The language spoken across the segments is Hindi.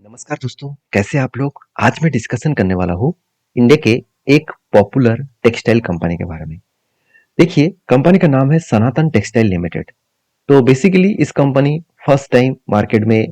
नमस्कार दोस्तों, कैसे आप लोग। आज मैं डिस्कशन करने वाला हूँ इंडिया के एक पॉपुलर टेक्सटाइल कंपनी के बारे में। देखिए, कंपनी का नाम है सनातन टेक्सटाइल लिमिटेड। तो बेसिकली इस कंपनी फर्स्ट टाइम मार्केट में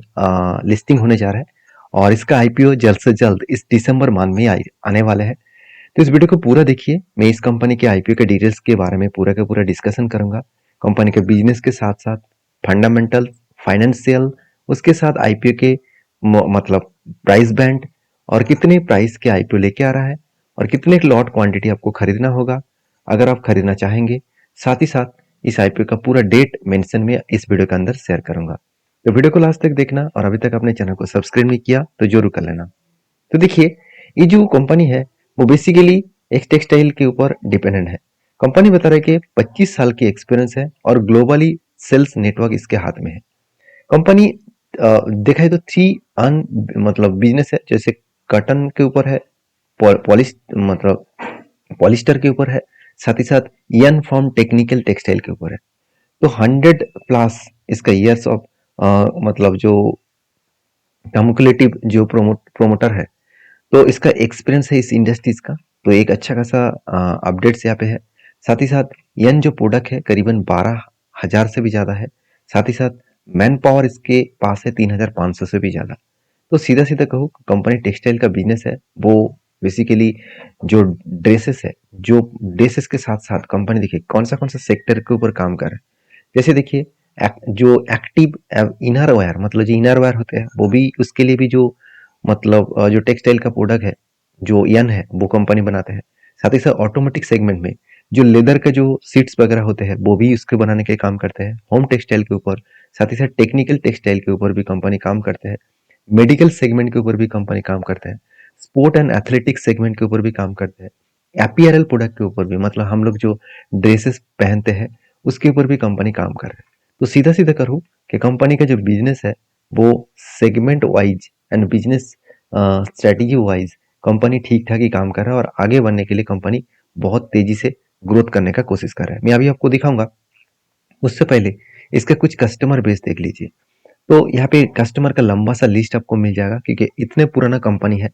लिस्टिंग होने जा रहा है और इसका आईपीओ जल्द से जल्द इस दिसंबर माह में आने वाला है। तो इस वीडियो को पूरा देखिए। मैं इस कंपनी के आईपीओ के डिटेल्स के बारे में पूरा का पूरा डिस्कशन करूंगा। कंपनी के बिजनेस के साथ साथ फंडामेंटल, फाइनेंशियल, उसके साथ आईपीओ के मतलब प्राइस बैंड और कितने प्राइस के आईपीओ लेके आ रहा है और कितने लॉट क्वांटिटी आपको खरीदना होगा अगर आप खरीदना चाहेंगे। साथ ही साथ इस आईपीओ का पूरा डेट मेंशन में इस वीडियो के अंदर शेयर करूंगा। तो वीडियो को लास्ट तक देखना और अभी तक अपने चैनल को सब्सक्राइब नहीं किया तो जरूर कर लेना। तो देखिए, ये जो कंपनी है वो बेसिकली एक टेक्सटाइल के ऊपर डिपेंडेंट है। कंपनी बता रहा है कि 25 साल की एक्सपीरियंस है और ग्लोबली सेल्स नेटवर्क इसके हाथ में है। कंपनी देखा है तो थ्री अन मतलब बिजनेस है, जैसे कॉटन के ऊपर है, पॉलिश मतलब पॉलिस्टर के ऊपर है, साथ ही साथ यन फॉर्म टेक्निकल टेक्सटाइल के ऊपर है। तो 100+ इसका ईयर्स ऑफ मतलब जो कम्युलेटिव जो प्रोमोटर है, तो इसका एक्सपीरियंस है इस इंडस्ट्रीज का। तो एक अच्छा खासा अपडेट्स यहाँ पे है। साथ ही साथ यन जो प्रोडक्ट है करीबन 12,000 से भी ज़्यादा है। साथ ही साथ मैन पावर इसके पास है 3,500 से भी ज़्यादा। तो सीधा सीधा कहूँ, कंपनी टेक्सटाइल का बिजनेस है वो बेसिकली जो ड्रेसेस है, जो ड्रेसेस के साथ साथ कंपनी देखिए कौन सा सेक्टर के ऊपर काम कर रहा है। जैसे देखिए, जो एक्टिव इनर वेयर मतलब जो इनर वेयर होते हैं वो भी उसके लिए भी जो मतलब जो टेक्सटाइल का प्रोडक्ट है जो यन है वो कंपनी बनाते हैं। साथ ही साथ ऑटोमेटिक सेगमेंट में जो लेदर का जो सीट्स वगैरह होते हैं वो भी उसके बनाने के काम करते हैं। होम टेक्सटाइल के ऊपर, साथ ही साथ टेक्निकल टेक्सटाइल के ऊपर भी कंपनी काम करते हैं। मेडिकल सेगमेंट के ऊपर भी कंपनी काम करते हैं। स्पोर्ट एंड एथलेटिक्स सेगमेंट के ऊपर भी काम करते हैं। अपीयरल प्रोडक्ट के ऊपर भी, मतलब हम लोग जो ड्रेसेस पहनते हैं उसके ऊपर भी कंपनी काम कर रहा है। तो सीधा सीधा करूँ कि कंपनी का जो बिजनेस है वो segment wise and business strategy wise company ठीक ठाक ही काम कर रहा है और आगे बढ़ने के लिए कंपनी बहुत तेजी से ग्रोथ करने का कोशिश कर रहा है। मैं अभी आपको दिखाऊंगा। उससे पहले इसका कुछ कस्टमर बेस देख लीजिए। तो यहाँ पे कस्टमर का लंबा सा लिस्ट आपको मिल जाएगा, क्योंकि इतने पुराना कंपनी है,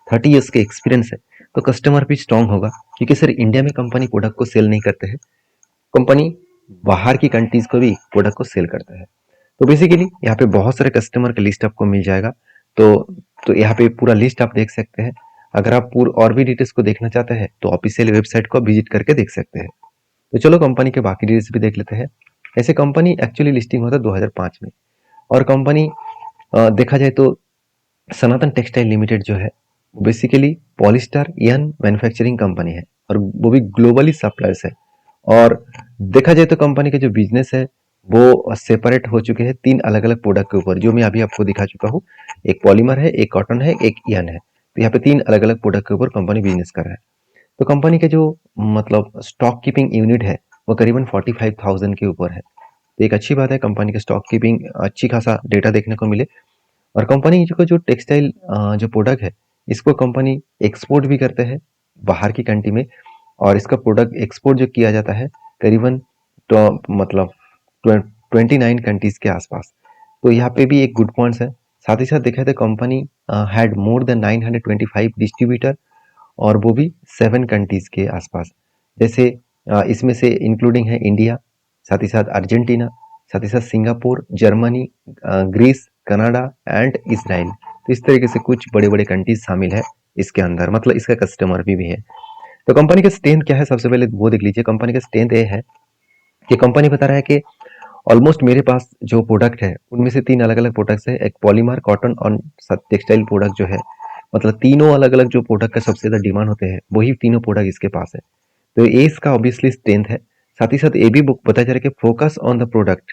30 ईयर्स के एक्सपीरियंस है। तो कस्टमर भी स्ट्रांग होगा, क्योंकि सर इंडिया में कंपनी प्रोडक्ट को सेल नहीं करते हैं। कंपनी बाहर की कंट्रीज को भी प्रोडक्ट को सेल करता है। तो बेसिकली यहाँ पे बहुत सारे कस्टमर का लिस्ट आपको मिल जाएगा। तो तो यहाँ पे पूरा लिस्ट आप देख सकते हैं। अगर आप पूरा और भी डिटेल्स को देखना चाहते हैं तो ऑफिशियल वेबसाइट को विजिट करके देख सकते हैं। तो चलो कंपनी के बाकी डिटेल्स भी देख लेते हैं। ऐसे कंपनी एक्चुअली लिस्टिंग होता है 2005 में। और कंपनी देखा जाए तो सनातन टेक्सटाइल लिमिटेड जो है बेसिकली पॉलिस्टर यन मैन्युफैक्चरिंग कंपनी है और वो भी ग्लोबली सप्लायर्स है। और देखा जाए तो कंपनी का जो बिजनेस है वो सेपरेट हो चुके हैं तीन अलग अलग प्रोडक्ट के ऊपर, जो मैं अभी आपको दिखा चुका हूँ। एक पॉलीमर है, एक कॉटन है, एक यन है। तो यहाँ पे तीन अलग अलग प्रोडक्ट के ऊपर कंपनी बिजनेस कर रहा है। तो कंपनी का जो मतलब स्टॉक कीपिंग यूनिट है वो करीबन 45,000 के ऊपर है। तो एक अच्छी बात है, कंपनी का स्टॉक कीपिंग अच्छी खासा डेटा देखने को मिले। और कंपनी का जो टेक्सटाइल जो प्रोडक्ट है इसको कंपनी एक्सपोर्ट भी करते हैं बाहर की कंट्री में। और इसका प्रोडक्ट एक्सपोर्ट जो किया जाता है करीबन तो मतलब 29 कंट्रीज के आसपास। तो यहाँ पे भी एक गुड पॉइंट्स है। साथ ही साथ देखा तो company had more than 925 distributor और वो भी 7 कंट्रीज के आसपास। जैसे इसमें से इंक्लूडिंग है इंडिया, साथ ही साथ अर्जेंटीना, साथ ही साथ Singapore, Germany, Greece, Canada and Israel. तो इस तरीके से कुछ बड़े बड़े कंट्रीज शामिल है इसके अंदर, मतलब इसका कस्टमर भी है। तो कंपनी का स्ट्रेंथ क्या है, सबसे पहले वो देख लीजिए। कंपनी का स्ट्रेंथ ये है कि कंपनी बता रहा है कि ऑलमोस्ट मेरे पास जो प्रोडक्ट है उनमें से तीन अलग अलग प्रोडक्ट्स है। एक पॉलीमर, कॉटन और टेक्सटाइल प्रोडक्ट जो है, मतलब तीनों अलग अलग जो प्रोडक्ट का सबसे ज्यादा डिमांड होते हैं वही तीनों प्रोडक्ट इसके पास है। तो ये इसका ऑब्वियसली स्ट्रेंथ है। साथ ही साथ ये भी बुक बताया जा रहा है कि focus on the product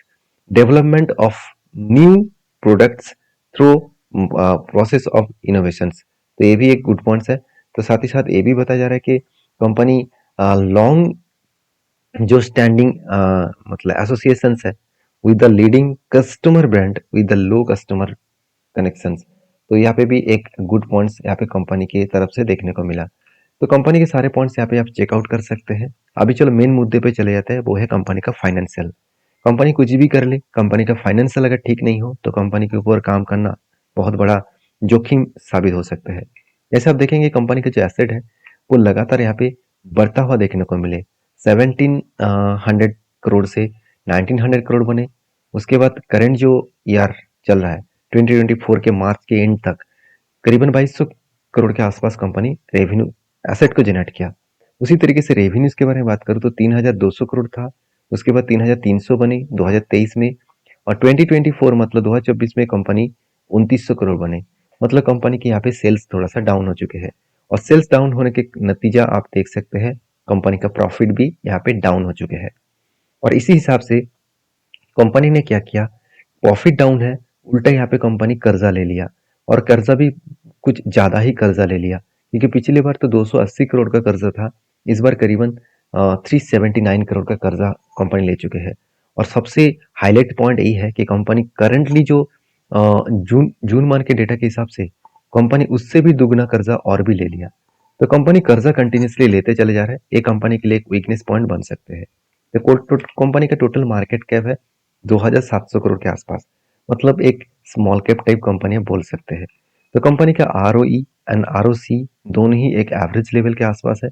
development of new products through process of innovations. तो ये भी एक गुड पॉइंट्स है। तो साथ ही साथ ये भी बताया जा रहा है कि कंपनी लॉन्ग जो स्टैंडिंग मतलब एसोसिएशंस है with the leading customer brand with the low customer connections. तो यहाँ पे भी एक गुड पॉइंट्स यहाँ पे कंपनी की तरफ से देखने को मिला। तो कंपनी के सारे पॉइंट्स यहाँ पे आप चेकआउट कर सकते हैं। अभी चलो मेन मुद्दे पे चले जाते हैं, वो है कंपनी का फाइनेंशियल। कंपनी कुछ भी कर ले, कंपनी का फाइनेंशियल अगर ठीक नहीं हो तो कंपनी के ऊपर काम करना बहुत बड़ा जोखिम साबित हो सकता है। जैसे आप देखेंगे कंपनी का जो एसेट है वो लगातार यहाँ पे बढ़ता हुआ देखने को मिले। 1700 करोड़ से 1900 करोड़ बने। उसके बाद करंट जो ईयर चल रहा है 2024 के मार्च के एंड तक करीबन 2200 करोड़ के आसपास कंपनी रेवेन्यू एसेट को जनरेट किया। उसी तरीके से रेवेन्यूज के बारे में बात करूँ तो 3200 करोड़ था। उसके बाद 3300 बनी 2023 में, और 2024 मतलब 2024 में कंपनी 2900 करोड़ बने। मतलब कंपनी के यहाँ पे सेल्स थोड़ा सा डाउन हो चुके हैं, और सेल्स डाउन होने के नतीजा आप देख सकते हैं कंपनी का प्रॉफिट भी यहाँ पे डाउन हो चुके हैं। और इसी हिसाब से कंपनी ने क्या किया, प्रॉफिट डाउन है, उल्टा यहाँ पे कंपनी कर्जा ले लिया, और कर्जा भी कुछ ज्यादा ही कर्जा ले लिया, क्योंकि पिछली बार तो 280 करोड़ का कर्जा था, इस बार करीबन 379 करोड़ का कर्जा कंपनी ले चुके हैं। और सबसे हाईलाइट पॉइंट यही है कि कंपनी करंटली जो जून जून मंथ के डेटा के हिसाब से कंपनी उससे भी दुगना कर्जा और भी ले लिया। तो कंपनी कर्जा कंटिन्यूसली लेते चले जा रहे हैं, ये कंपनी के लिए एक वीकनेस पॉइंट बन सकते हैं। तो कंपनी का टोटल मार्केट कैप है 2700 करोड़ के आसपास, मतलब एक स्मॉल कैप टाइप कंपनी बोल सकते हैं। तो कंपनी का आरओई एंड आरओसी दोनों ही एक एवरेज लेवल के आसपास है।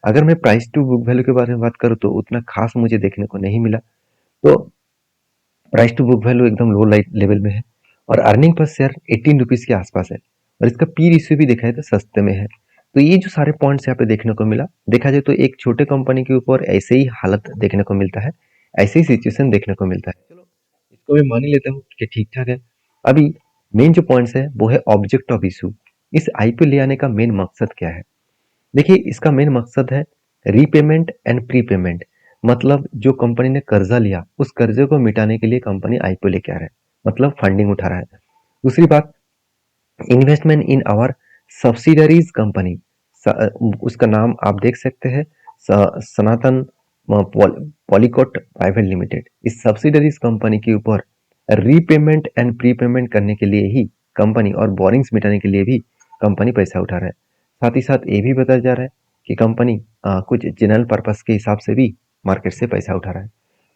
अगर मैं प्राइस टू बुक वैल्यू के बारे में बात करूँ तो उतना खास मुझे देखने को नहीं मिला। तो प्राइस टू बुक वैल्यू एकदम लो लाइट लेवल में है, और अर्निंग पर शेयर 18 रुपीज के आसपास है, और इसका पी रेशियो भी देखा जाए तो सस्ते में है। तो ये जो सारे पॉइंट्स यहाँ पे देखने को मिला, देखा जाए तो एक छोटे कंपनी के ऊपर ऐसे ही हालत देखने को मिलता है, ऐसे ही सिचुएशन देखने को मिलता है। चलो इसको मैं मान ही लेता हूँ कि ठीक ठाक है। अभी मेन जो पॉइंट्स है वो है ऑब्जेक्ट ऑफ इशू। इस आईपीओ ले आने का मेन मकसद क्या है? देखिए इसका मेन मकसद है रीपेमेंट एंड प्रीपेमेंट। मतलब जो कंपनी ने कर्जा लिया उस कर्जे को मिटाने के लिए कंपनी आईपीओ लेके आ रहा है, मतलब फंडिंग उठा रहा है। दूसरी बात, investment in our subsidiaries company, उसका नाम आप देख सकते हैं, सनातन पॉलीकॉट प्राइवेट लिमिटेड। इस सब्सिडरीज कंपनी के ऊपर रीपेमेंट एंड प्रीपेमेंट करने के लिए ही कंपनी, और बोरिंग्स मिटाने के लिए भी कंपनी पैसा उठा रहा है। साथ ही साथ ये भी बताया जा रहा है कि कंपनी कुछ जनरल पर्पस के हिसाब से भी मार्केट से पैसा उठा रहा है।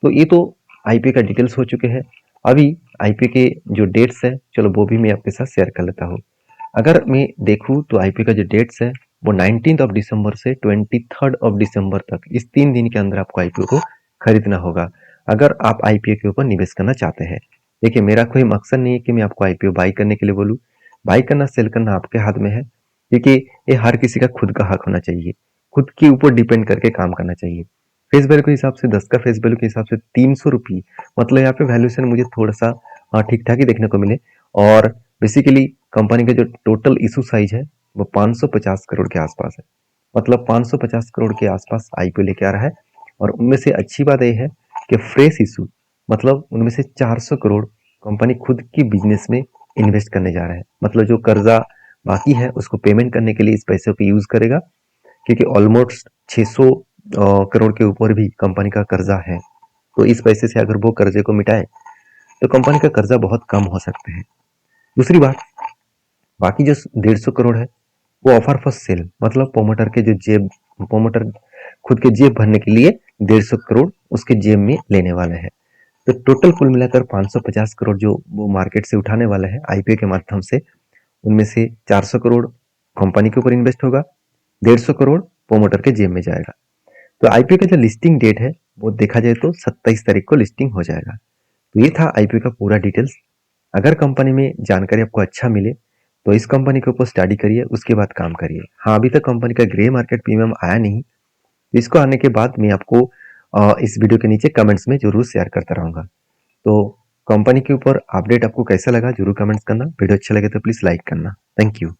तो ये तो आईपीओ का डिटेल्स हो चुके हैं। अभी आईपीओ के जो डेट्स है चलो वो भी मैं आपके साथ शेयर कर लेता हूँ। अगर मैं देखूँ तो आईपीओ का जो डेट्स है वो 19 ऑफ दिसंबर से 23 ऑफ दिसंबर तक, इस 3 दिन के अंदर आपको आईपीओ को खरीदना होगा अगर आप आईपीओ के ऊपर निवेश करना चाहते हैं। देखिए मेरा कोई मकसद नहीं है कि मैं आपको आईपीओ बाई करने के लिए बोलूँ। बाई करना सेल करना आपके हाथ में है, क्योंकि ये हर किसी का खुद का हक होना चाहिए, खुद के ऊपर डिपेंड करके काम करना चाहिए। फेस वैल्यू के हिसाब से 10 का फेस वैल्यू के हिसाब से 300 रुपये, मतलब यहाँ पे वैल्यूएशन मुझे थोड़ा सा ठीक ठाक ही देखने को मिले। और बेसिकली कंपनी का जो टोटल इशू साइज है वो 550 करोड़ के आसपास है, मतलब 550 करोड़ के आसपास आईपीओ लेके आ रहा है। और उनमें से अच्छी बात यह है कि फ्रेश इशू, मतलब उनमें से 400 करोड़ कंपनी खुद की बिजनेस में इन्वेस्ट करने जा रहा है। मतलब जो कर्जा बाकी है उसको पेमेंट करने के लिए इस पैसे को यूज करेगा, क्योंकि ऑलमोस्ट 600 करोड़ के ऊपर भी कंपनी का कर्जा है। तो इस पैसे से अगर वो कर्जे को मिटाए तो कंपनी का कर्जा बहुत कम हो सकते हैं। दूसरी बात, बाकी जो 150 करोड़ है वो ऑफर फॉर सेल, मतलब प्रोमोटर के जो जेब, प्रोमोटर खुद के जेब भरने के लिए 150 करोड़ उसके जेब में लेने वाले हैं। तो टोटल कुल मिलाकर 550 करोड़ जो वो मार्केट से उठाने वाले हैं आईपीओ के माध्यम से, उनमें से 400 करोड़ कंपनी के ऊपर इन्वेस्ट होगा, 150 करोड़ प्रोमोटर के जेब में जाएगा। तो आईपीओ का जो लिस्टिंग डेट है वो देखा जाए तो 27 तारीख को लिस्टिंग हो जाएगा। तो ये था आईपीओ का पूरा डिटेल्स। अगर कंपनी में जानकारी आपको अच्छा मिले तो इस कंपनी के ऊपर स्टडी करिए, उसके बाद काम करिए। हाँ अभी तक कंपनी का ग्रे मार्केट प्रीमियम आया नहीं, इसको आने के बाद मैं आपको इस वीडियो के नीचे कमेंट्स में जरूर शेयर करता रहूंगा। तो कंपनी के ऊपर अपडेट आपको कैसा लगा जरूर कमेंट्स करना, वीडियो अच्छा लगे तो प्लीज लाइक करना। Thank you.